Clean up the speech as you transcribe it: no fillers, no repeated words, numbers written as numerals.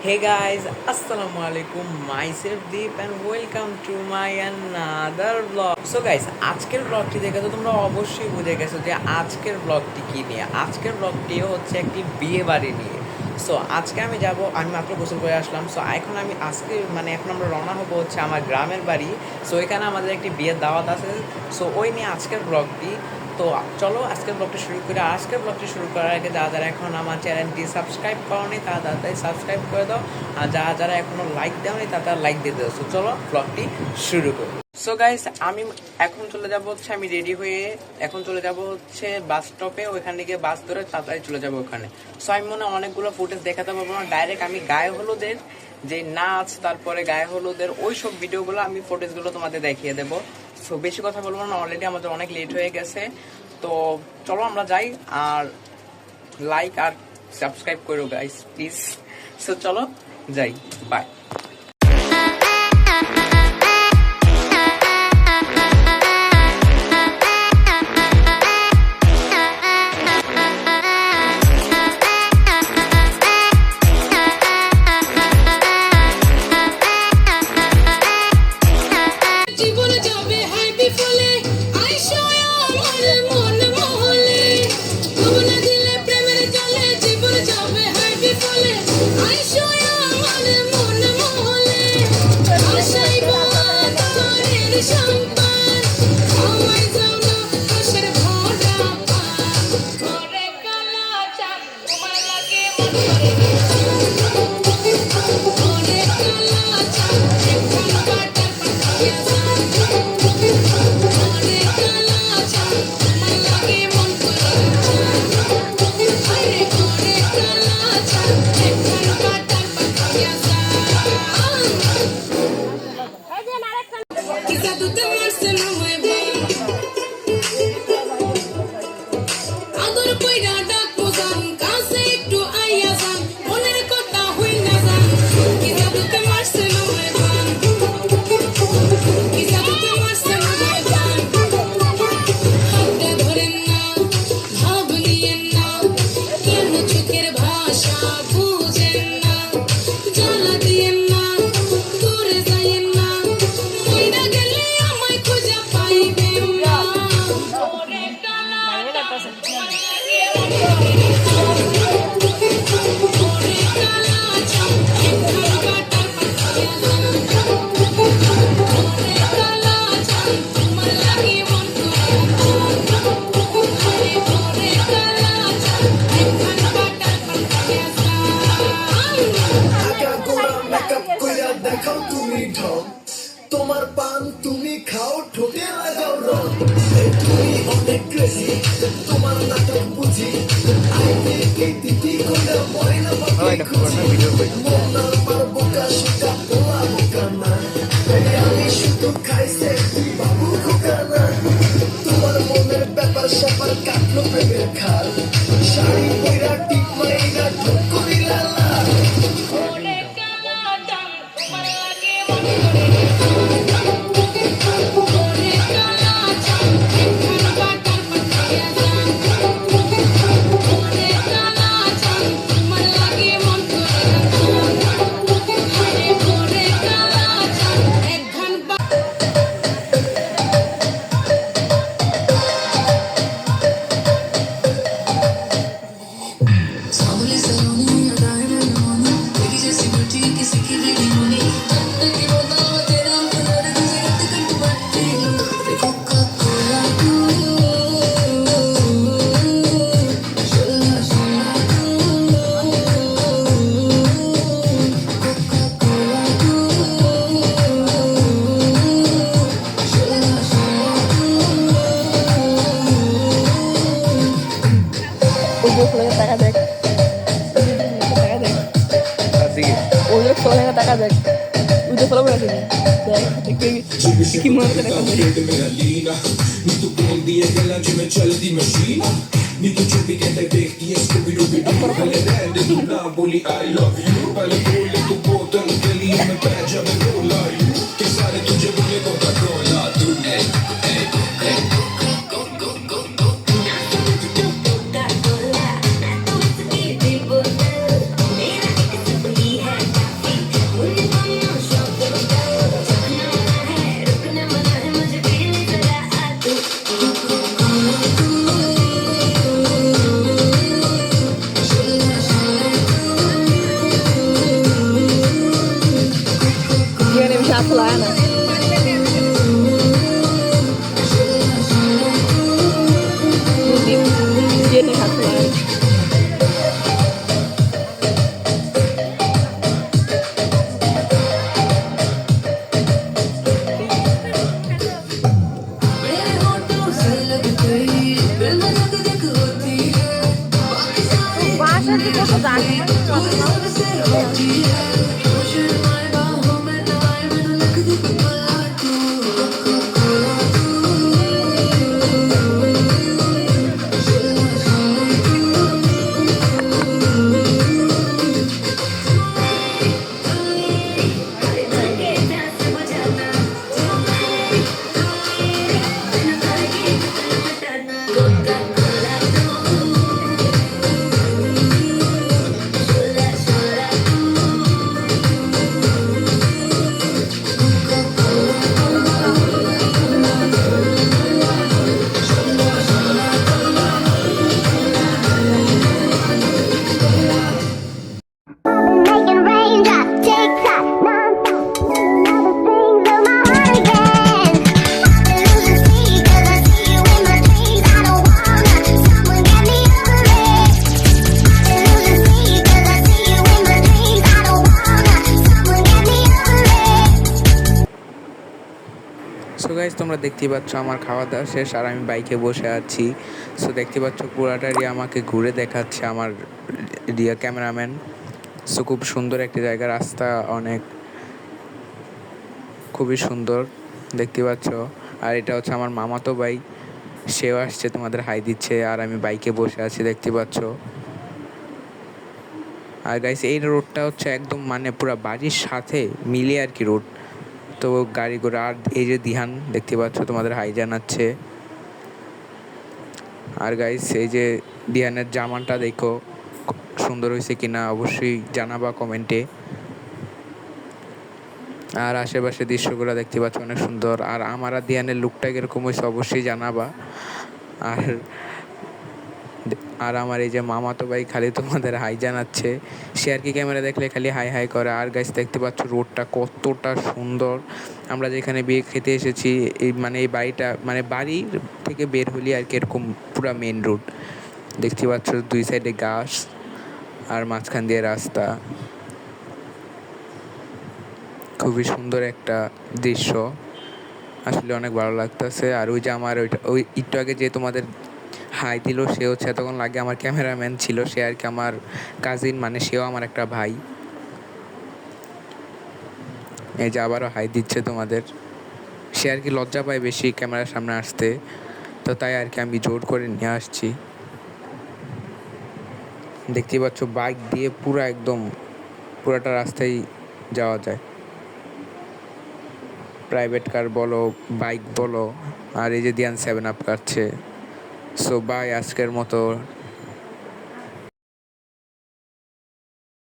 Hey guys, Assalamu alaikum. Myself Deep and welcome to my another vlog. So guys, আজকের ব্লগটি দেখে তো তোমরা অবশ্যই বুঝে গেছো যে আজকের ব্লগটি কী নিয়ে। আজকের ব্লগটি হচ্ছে একটি বিয়ে বাড়ি নিয়ে। সো আজকে আমি মাত্র গোসল করে আসলাম। সো এখন এখন আমরা রওনা হবো হচ্ছে আমার গ্রামের বাড়ি। সো এখানে আমাদের একটি বিয়ের দাওয়াত আছে। সো ওই নিয়ে আজকের ব্লগটি। তো চলো আজকের ব্লগটি শুরু করি। আজকের ব্লগটি শুরু করার আগে যারা এখন আমার চ্যানেলটি সাবস্ক্রাইব করোনি তারা তাড়াতাড়ি সাবস্ক্রাইব করে দাও, আর যারা এখনও লাইক দেওনি তারা লাইক দিয়ে দাও। সো চলো ব্লগটি শুরু করি। সো গাইস, আমি এখন চলে যাব হচ্ছে, আমি রেডি হয়ে এখন চলে যাব হচ্ছে বাস স্টপে। ওইখানে গিয়ে বাস ধরে তাড়াতাড়ি চলে যাবো ওখানে। সো আমি মনে অনেকগুলো ফুটেজ দেখাতে পারবো না, ডাইরেক্ট আমি গায়ে হলুদের যে নাচ, তারপরে গায়ে হলুদের ওই সব ভিডিওগুলো আমি ফুটেজগুলো তোমাদের দেখিয়ে দেবো। সো বেশি কথা বলবো না, অলরেডি আমাদের অনেক লেট হয়ে গেছে। তো চলো আমরা যাই, আর লাইক আর সাবস্ক্রাইব করো গাইস প্লিজ। সো চলো যাই, বাই। তোমার পান তুমি খাও, ঠোঁটে লাগাও রং, তুমি অনেক ক্রেজি, তোমার নাটক বুঝি আইনে কে দিদি কোনটা পরে না মনার বোকা সেটা পোলা বোকা না, আমি শুধু খাইছে তুই বাবু খোকা না, তোমার মনের ব্যাপার স্যাপার কাটলো প্রেমের খাল, শাড়ি পয়রা টিপ মাইরা ঢোক করিলা লাল। টাকা দেখ, ওদের টাকা দেখ, ওদের ফলো করে দেখ কি মনে হচ্ছে দেখা Ni tu blondie che la gemeccella di Messina, ni tu ciupi che dai vecchi e scopi-dubi-du, per le rende tu Napoli, I love you, per le bolle tu botano, che lì me peggio me rolla you, che sale tu gevole Coca-Cola, tu Coca-Cola, tu हाथ लाया ना ये नहीं हाथ लाया বাসা যে কত জানি Making raindrops take that nonstop. Another strings of my heart again. I've been losing sleep 'cause I see you in my dreams. I don't wanna. Someone get me over it. I've been losing sleep 'cause I see you in my dreams. I don't wanna. Someone get me over it. So guys তোমরা দেখতেই পাচ্ছ আমার খাওয়া দাওয়া শেষ আর আমি বাইকে বসে আছি। সো দেখতে পাচ্ছ পুরাটারই আমাকে ঘুরে দেখাচ্ছে আমার রিয়া ক্যামেরাম্যান। সো খুব সুন্দর একটি জায়গা, রাস্তা অনেক খুবই সুন্দর দেখতে পাচ্ছ। আর এটা হচ্ছে আমার মামাতো ভাই, সেও আসছে তোমাদের হাই দিচ্ছে আর আমি বাইকে বসে আছি দেখতে পাচ্ছ। আর গাইস এই রোডটা হচ্ছে একদম মানে পুরো বাড়ির সাথে মিলে আর কি রোড, তো গাড়ি ঘোড়া। আর এই যে দিহান দেখতে পাচ্ছ তোমাদের হাই জানাচ্ছে। আর গাইস এই যে দিহানের জামানটা দেখো সুন্দর হয়েছে কিনা অবশ্যই জানাবা কমেন্টে। আর আশেপাশে দৃশ্যগুলো দেখতে পাচ্ছ অনেক সুন্দর। আর আমার আর দিহানের লুকটা কিরকম হয়েছে অবশ্যই জানাবা। আর আর আমার এই যে মামাতো ভাই খালি তোমাদের হাই জানাচ্ছে, সে আর কি ক্যামেরা দেখলে খালি হাই হাই করে। আর গাইস দেখতে পাচ্ছ রোডটা কতটা সুন্দর। আমরা যেখানে বিয়ে খেতে এসেছি এই মানে এই বাড়িটা মানে বাড়ির থেকে বের হলি আর কি এরকম পুরা মেন রোড দেখতে পাচ্ছ, দুই সাইডে গাছ আর মাঝখান দিয়ে রাস্তা। খুবই সুন্দর একটা দৃশ্য, আসলে অনেক ভালো লাগতেছে। আর ওই যে আমার ওই একটু আগে যে তোমাদের হাই দিল সে হচ্ছে তখন লাগে আমার ক্যামেরাম্যান ছিল, সে আর কি আমার কাজিন, মানে সেও আমার একটা ভাই। এই যে আবারও হাই দিচ্ছে তোমাদের। সে আর কি লজ্জা পায় বেশি ক্যামেরার সামনে আসতে, তো তাই আর কি আমি জোর করে নিয়ে আসছি। দেখতেই পাচ্ছ বাইক দিয়ে পুরো একদম পুরাটা রাস্তায় যাওয়া যায়, প্রাইভেট কার বলো বাইক বলো। আর এই যে দিয়ান 7 আপ কাটছে। সো বাই, আজকের মতো